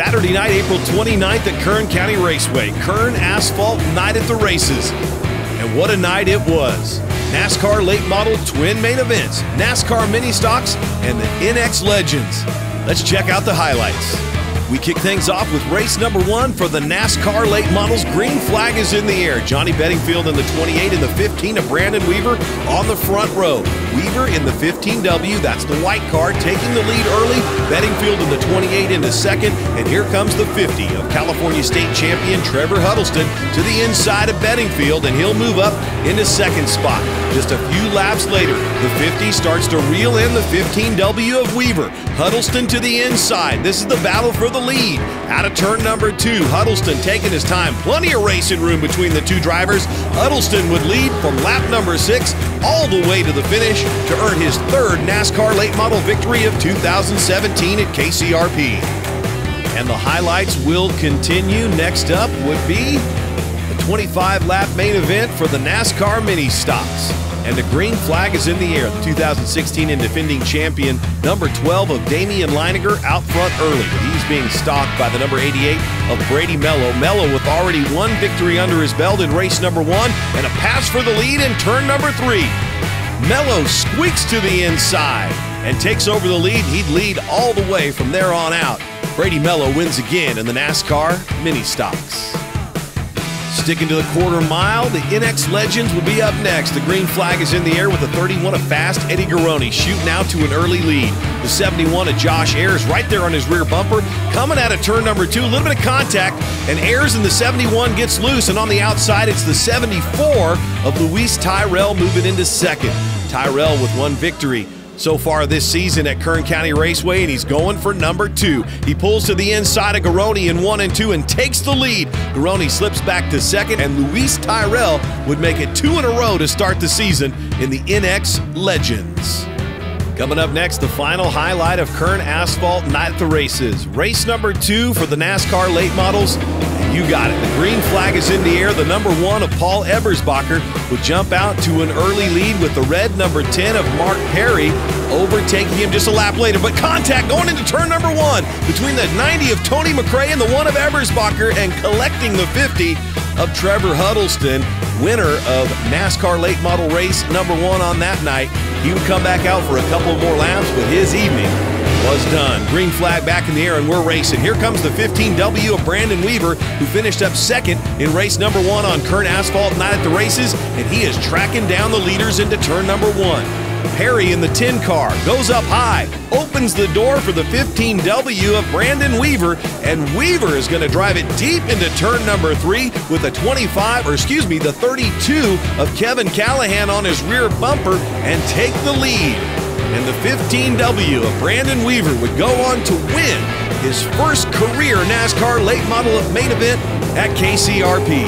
Saturday night, April 29th at Kern County Raceway. Kern Asphalt night at the races. And what a night it was. NASCAR late model twin main events, NASCAR mini stocks, and the NX Legends. Let's check out the highlights. We kick things off with race number 1 for the NASCAR late models. Green flag is in the air. Johnny Bedingfield in the 28 and the 15 of Brandon Weaver on the front row. Weaver in the 15W, that's the white car, taking the lead early. Bedingfield in the 28 into second, and here comes the 50 of California State Champion Trevor Huddleston to the inside of Bedingfield, and he'll move up into second spot. Just a few laps later, the 50 starts to reel in the 15W of Weaver. Huddleston to the inside. This is the battle for the lead. Out of turn number 2, Huddleston taking his time. Plenty of racing room between the two drivers. Huddleston would lead from lap number 6 all the way to the finish to earn his 3rd NASCAR late model victory of 2017 at KCRP. And the highlights will continue. Next up would be the 25-lap main event for the NASCAR mini stocks. And the green flag is in the air. The 2016 and defending champion, number 12 of Damian Leininger, out front early. He's being stalked by the number 88 of Brady Mello. Mello with already 1 victory under his belt in race number 1 and a pass for the lead in turn number 3. Mello squeaks to the inside and takes over the lead. He'd lead all the way from there on out. Brady Mello wins again in the NASCAR mini stocks. Sticking to the quarter mile, the NX Legends will be up next. The green flag is in the air with a 31 of fast Eddie Garoni shooting out to an early lead. The 71 of Josh Ayers right there on his rear bumper. Coming out of turn number 2, a little bit of contact, and Ayers in the 71 gets loose, and on the outside it's the 74 of Luis Tyrell moving into second. Tyrell with 1 victory so far this season at Kern County Raceway, and he's going for number 2. He pulls to the inside of Garoni in 1 and 2 and takes the lead. Garoni slips back to second, and Luis Tyrell would make it 2 in a row to start the season in the NX Legends. Coming up next, the final highlight of Kern Asphalt night at the races. Race number 2 for the NASCAR late models. You got it. The green flag is in the air. The number 1 of Paul Ebersbacher would jump out to an early lead with the red number 10 of Mark Perry overtaking him just a lap later. But contact going into turn number 1 between the 90 of Tony McRae and the 1 of Ebersbacher, and collecting the 50 of Trevor Huddleston, winner of NASCAR late model race number 1 on that night. He would come back out for a couple more laps, but his evening was done. Green flag back in the air, and we're racing. Here comes the 15W of Brandon Weaver, who finished up second in race number 1 on Kern Asphalt night at the races, and he is tracking down the leaders into turn number 1. Perry in the 10 car goes up high, opens the door for the 15W of Brandon Weaver, and Weaver is going to drive it deep into turn number 3 with a 32 of Kevin Callahan on his rear bumper and take the lead. And the 15W of Brandon Weaver would go on to win his first career NASCAR late model main event at KCRP.